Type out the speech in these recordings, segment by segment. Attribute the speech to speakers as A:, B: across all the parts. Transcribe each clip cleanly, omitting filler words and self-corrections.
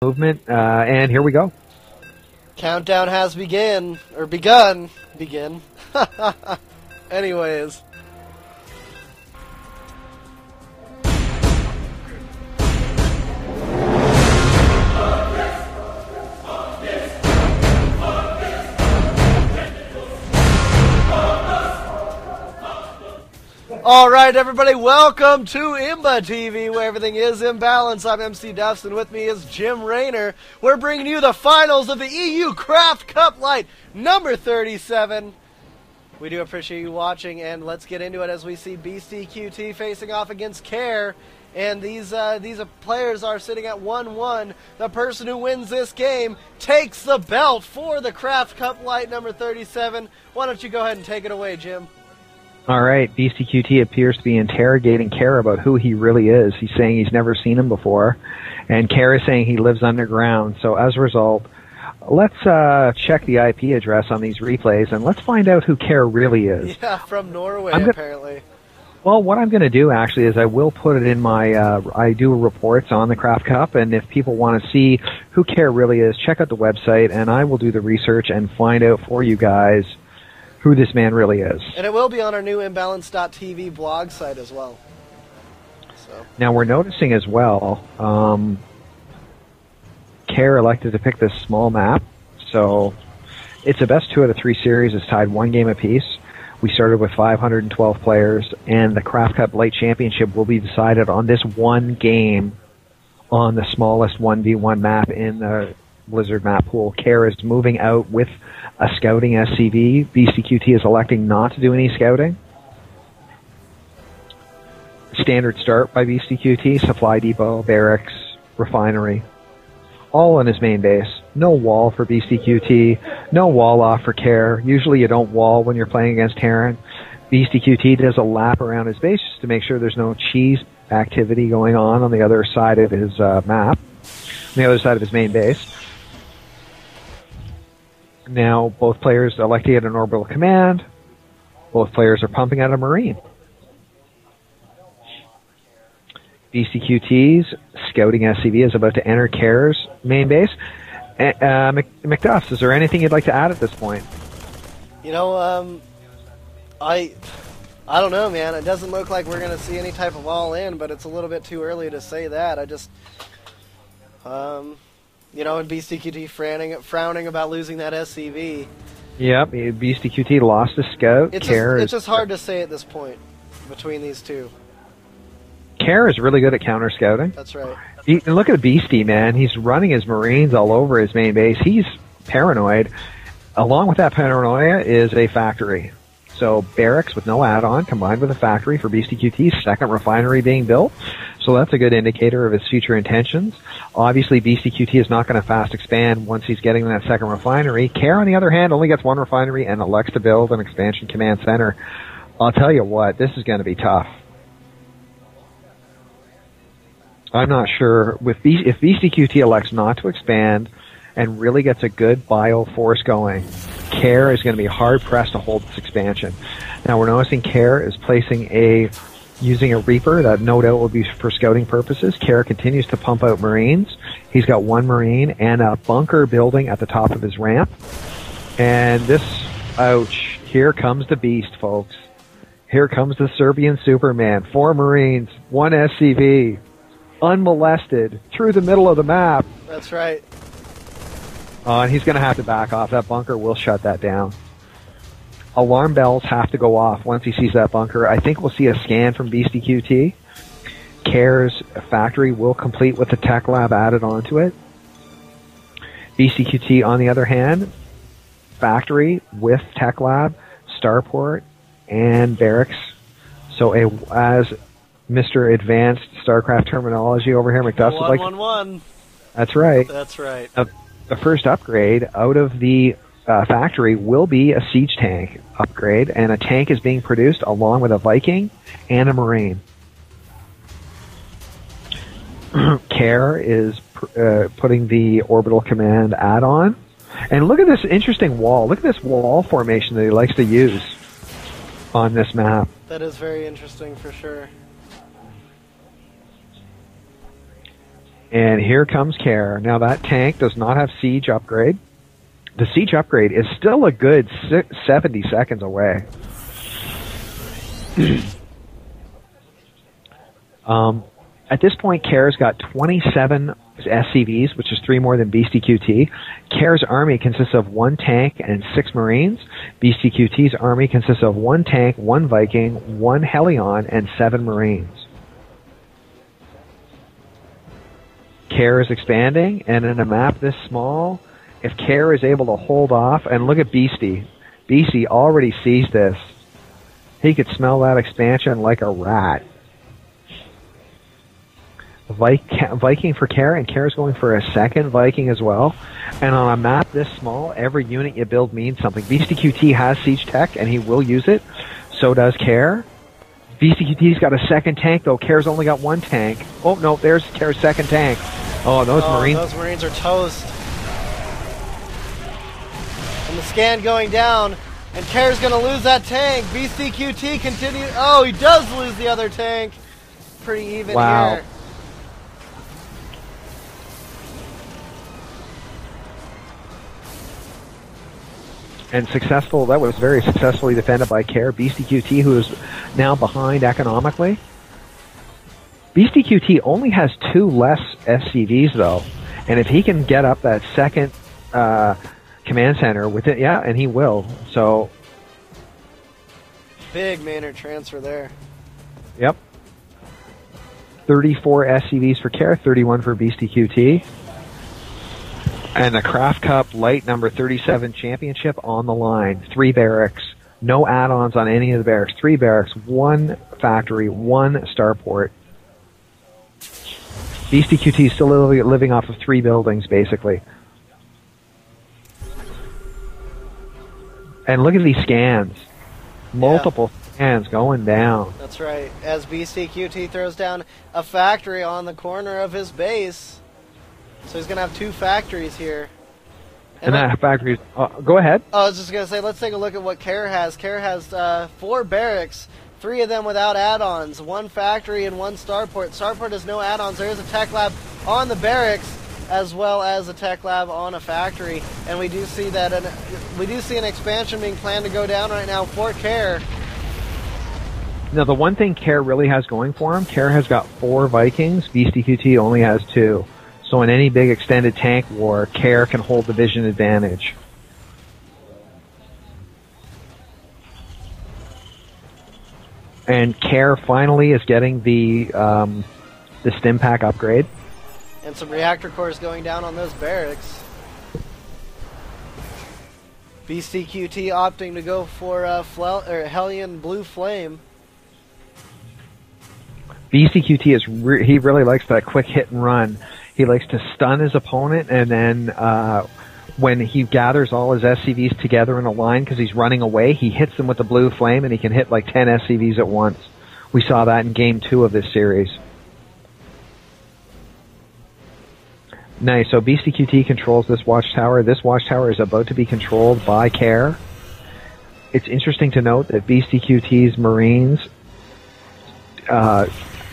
A: movement, and here we go.
B: Countdown has begun. Begin. Anyways. Alright everybody, welcome to Imba TV, where everything is in balance. I'm MC Duffs, and with me is Jim Raynor. We're bringing you the finals of the EU CraftCup Lite number 37. We do appreciate you watching, and let's get into it as we see BeastyQT facing off against Kare. And these players are sitting at 1-1. The person who wins this game takes the belt for the CraftCup Lite number 37. Why don't you go ahead and take it away, Jim?
A: All right, BeastyQT appears to be interrogating Kare about who he really is. He's saying he's never seen him before, and Kare is saying he lives underground. So as a result, let's check the IP address on these replays, and let's find out who Kare really is.
B: Yeah, from Norway, apparently.
A: Well, what I'm going to do, actually, is I will put it in my, I do reports on the CraftCup, and if people want to see who Kare really is, check out the website, and I will do the research and find out for you guys who this man really is.
B: And it will be on our new Imbalance.tv blog site as well. So. Now,
A: we're noticing as well, Kare elected to pick this small map, so it's a best 2 out of 3 series. It's tied 1 game apiece. We started with 512 players, and the CraftCup Lite Championship will be decided on this one game on the smallest 1v1 map in the Blizzard map pool. Kare is moving out with a scouting SCV. BeastyQT is electing not to do any scouting. Standard start by BeastyQT, supply depot, barracks, refinery, all on his main base. No wall for BeastyQT, no wall off for Kare. Usually you don't wall when you're playing against Terran. BeastyQT does a lap around his base just to make sure there's no cheese activity going on the other side of his map, on the other side of his main base. Now, both players elect to get an orbital command. Both players are pumping out a Marine. BeastyQT's scouting SCV is about to enter Kare's main base. McDuffs, is there anything you'd like to add at this point?
B: You know, I don't know, man. It doesn't look like we're going to see any type of all-in, but it's a little bit too early to say that. I just, you know, and BeastyQT frowning about losing that SCV. Yep,
A: BeastyQT lost a scout.
B: It's just hard to say at this point between these two.
A: Kare is really good at counter scouting.
B: That's right.
A: Look at Beastie, man. He's running his Marines all over his main base. He's paranoid. Along with that paranoia is a factory. So barracks with no add-on combined with a factory for BeastyQT's second refinery being built. So that's a good indicator of his future intentions. Obviously, BeastyQT is not going to fast expand once he's getting that second refinery. Kare, on the other hand, only gets 1 refinery and elects to build an expansion command center. I'll tell you what, this is going to be tough. I'm not sure if BeastyQT elects not to expand and really gets a good bio force going, Kare is going to be hard-pressed to hold this expansion. Now, we're noticing Kare is using a Reaper that no doubt will be for scouting purposes. Kare continues to pump out Marines. He's got 1 Marine and a bunker building at the top of his ramp. And ouch, here comes the beast, folks. Here comes the Serbian Superman. 4 Marines, 1 SCV, unmolested, through the middle of the map.
B: That's right.
A: And he's going to have to back off. That bunker will shut that down. Alarm bells have to go off once he sees that bunker. I think we'll see a scan from BeastyQT. Kare's factory will complete with the tech lab added onto it. BeastyQT, on the other hand, factory with tech lab, starport, and barracks. So as Mr. Advanced Starcraft terminology over here, McDuffs would like
B: 1-1-1.
A: That's right.
B: That's right.
A: The first upgrade out of the factory will be a siege tank upgrade, and a tank is being produced along with a Viking and a Marine. Kare is putting the orbital command add-on. And look at this interesting wall. Look at this wall formation that he likes to use on this map.
B: That is very interesting for sure.
A: And here comes Kare. Now that tank does not have siege upgrade. The siege upgrade is still a good 70 seconds away. At this point, Kare's got 27 SCVs, which is 3 more than BeastyQT. Kare's army consists of 1 tank and 6 Marines. BeastyQT's army consists of 1 tank, 1 Viking, 1 Hellion, and 7 Marines. Kare is expanding, and in a map this small, if Kare is able to hold off, and look at Beasty. Beasty already sees this. He could smell that expansion like a rat. Viking for Kare, and Kare's going for a second Viking as well. And on a map this small, every unit you build means something. BeastyQT has siege tech, and he will use it. So does Kare. BeastyQT's got a second tank, though. Kare's only got 1 tank. Oh, no, there's Kare's second tank. Oh, those
B: Marines are toast. And the scan going down, and Kare's going to lose that tank. BeastyQT continues. Oh, he does lose the other tank. Pretty even here.
A: And successful, that was very successfully defended by Kare. BeastyQT, who is now behind economically. BeastyQT only has 2 less SCVs, though. And if he can get up that second command center with it, yeah, and he will. So
B: big Maynard transfer there.
A: Yep. 34 SCVs for Kare, 31 for BeastyQT. And the CraftCup Lite number 37 championship on the line. 3 barracks. No add-ons on any of the barracks. 3 barracks, 1 factory, 1 starport. BeastyQT is still living off of 3 buildings, basically. And look at these scans. Multiple scans going down.
B: That's right. As BeastyQT throws down a factory on the corner of his base. So he's going to have 2 factories here.
A: And that factory... go ahead.
B: I was just going to say, let's take a look at what Kare has. Kare has 4 barracks, 3 of them without add-ons, 1 factory and 1 starport. Starport has no add-ons. There is a tech lab on the barracks as well as a tech lab on a factory. And we do see that an expansion being planned to go down right now for Kare.
A: Now, the one thing Kare really has going for him, Kare has got 4 Vikings. BeastyQT only has 2. So in any big extended tank war, Kare can hold the vision advantage. And Kare finally is getting the stim pack upgrade.
B: And some reactor cores going down on those barracks. BeastyQT opting to go for Hellion Blue Flame.
A: BeastyQT he really likes that quick hit and run. He likes to stun his opponent, and then when he gathers all his SCVs together in a line because he's running away, he hits them with the blue flame, and he can hit like 10 SCVs at once. We saw that in Game 2 of this series. Nice, so BeastyQT controls this watchtower. This watchtower is about to be controlled by Kare. It's interesting to note that BeastyQT's Marines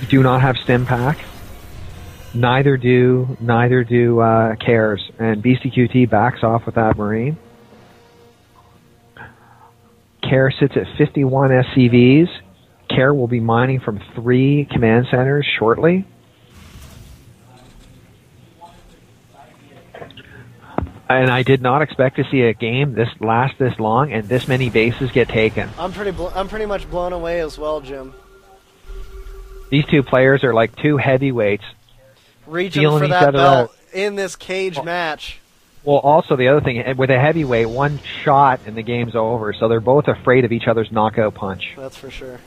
A: do not have stim pack. Neither do Kare's, and BeastyQT backs off with that Marine. Kare sits at 51 SCVs. Kare will be mining from 3 command centers shortly. And I did not expect to see a game last this long and this many bases get taken.
B: I'm pretty much blown away as well, Jim.
A: These 2 players are like 2 heavyweights.
B: Reaching for that belt in this cage match.
A: Well, also the other thing, with a heavyweight, 1 shot and the game's over, so they're both afraid of each other's knockout punch.
B: That's for sure.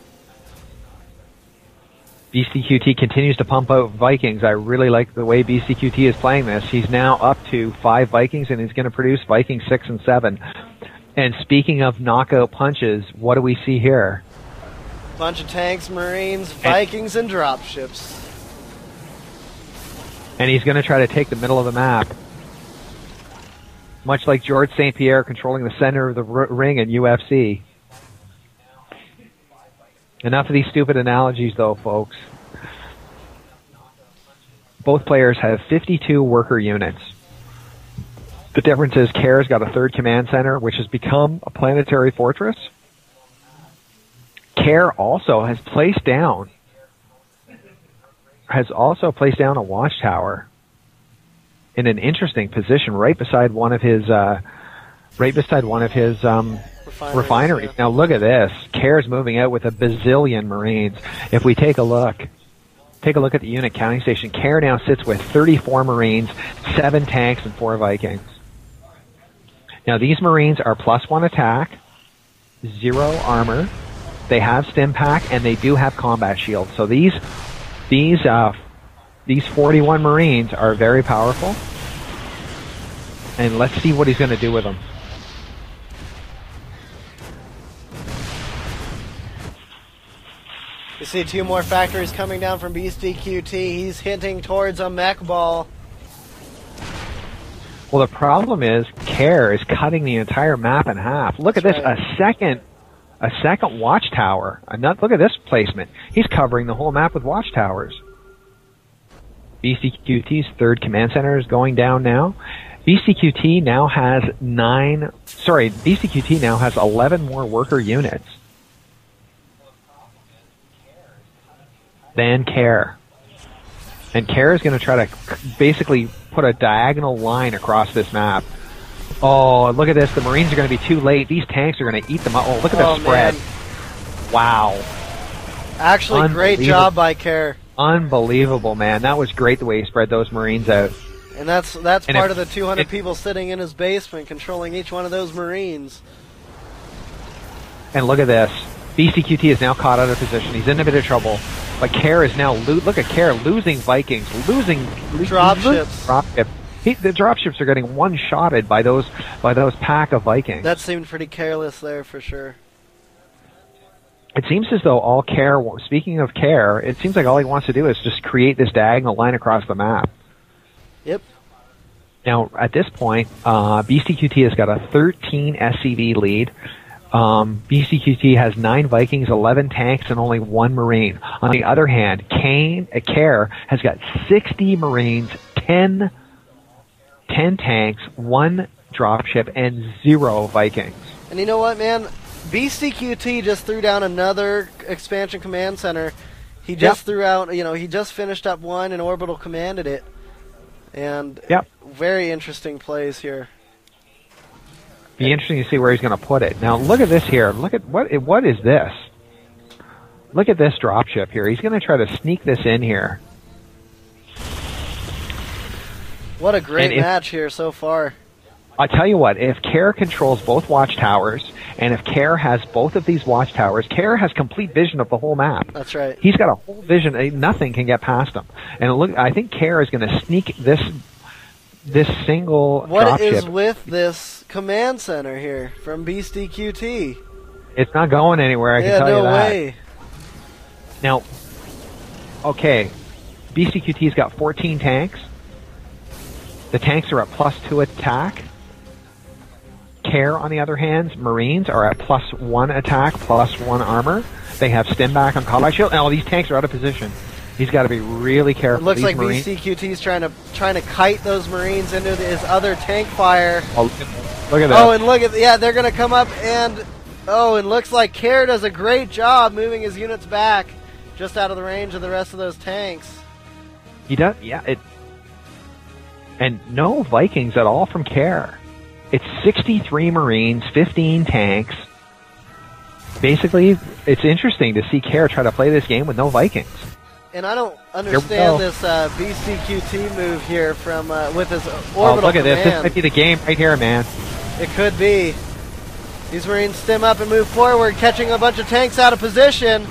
A: BeastyQT continues to pump out Vikings. I really like the way BeastyQT is playing this. He's now up to 5 Vikings, and he's going to produce Vikings 6 and 7. And speaking of knockout punches, what do we see here?
B: Bunch of tanks, Marines, Vikings, and dropships.
A: And he's going to try to take the middle of the map. Much like George St. Pierre controlling the center of the ring in UFC. Enough of these stupid analogies, though, folks. both players have 52 worker units. The difference is Kare's got a 3rd command center, which has become a planetary fortress. Kare also has placed down a watchtower in an interesting position right beside one of his refineries.
B: Yeah.
A: Now look at this. Kare's moving out with a bazillion Marines. If we take a look at the unit counting station, Kare now sits with 34 Marines, 7 tanks, and 4 Vikings. Now these Marines are +1 attack, 0 armor. They have stim pack, and they do have combat shield. So these 41 Marines are very powerful. And let's see what he's going to do with them.
B: You see 2 more factories coming down from BeastyQT. He's hinting towards a mech ball.
A: Well, the problem is Kare is cutting the entire map in half. Look at this,
B: right.
A: a second watchtower. Look at this placement. He's covering the whole map with watchtowers. BeastyQT's 3rd command center is going down now. BeastyQT now has 11 more worker units than Kare. And Kare is going to try to basically put a diagonal line across this map. Oh, look at this. The Marines are going to be too late. These tanks are going to eat them up. Oh, look at the spread.
B: Man.
A: Wow.
B: Actually, great job by Kare.
A: Unbelievable, man. That was great the way he spread those Marines out.
B: And that's part of the 200 people sitting in his basement controlling each one of those Marines.
A: And look at this. BeastyQT is now caught out of position. He's in a bit of trouble. But Kare is now... Look at Kare losing Vikings. Losing
B: dropships.
A: The dropships are getting one-shotted by those pack of Vikings.
B: That seemed pretty careless there for sure.
A: It seems as though all Kare... Speaking of Kare, it seems like all he wants to do is just create this diagonal line across the map.
B: Yep.
A: Now, at this point, BeastyQT has got a 13 SCV lead. BeastyQT has 9 Vikings, 11 tanks, and only 1 Marine. On the other hand, Kare has got 60 Marines, 10 tanks, 1 dropship, and 0 Vikings.
B: And you know what, man? BeastyQT just threw down another expansion command center. He just threw out, he just finished up one and orbital commanded it. And very interesting plays here.
A: Be interesting to see where he's going to put it. Now look at this here. Look at what is this? Look at this dropship here. He's going to try to sneak this in here.
B: What a great match here so far.
A: I'll tell you what, if Kare controls both watchtowers, and if Kare has both of these watchtowers, Kare has complete vision of the whole map.
B: That's right.
A: He's got a whole vision. Nothing can get past him. And look, I think Kare is going to sneak this single
B: What
A: dropship.
B: is with this command center here from BeastyQT?
A: It's not going anywhere, I can tell you that.
B: No way.
A: Now, okay, BeastyQT's got 14 tanks. The tanks are at +2 attack. Kare, on the other hand, Marines are at +1 attack, +1 armor. They have stim back on combat shield. Now, these tanks are out of position. He's got to be really careful.
B: It looks
A: these
B: like
A: Marines,
B: BeastyQT's trying to kite those Marines into his other tank fire.
A: Oh, look at that.
B: Oh, and look at they're going to come up and looks like Kare does a great job moving his units back just out of the range of the rest of those tanks.
A: He does, and no Vikings at all from Kare. It's 63 Marines, 15 tanks. Basically, it's interesting to see Kare try to play this game with no Vikings.
B: And I don't understand this BeastyQT move here from with his orbital
A: Oh, look at
B: command.
A: this. This might be the game right here, man.
B: It could be. These Marines stim up and move forward, catching a bunch of tanks out of position.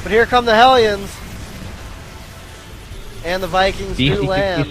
B: But here come the Hellions. And the Vikings do land.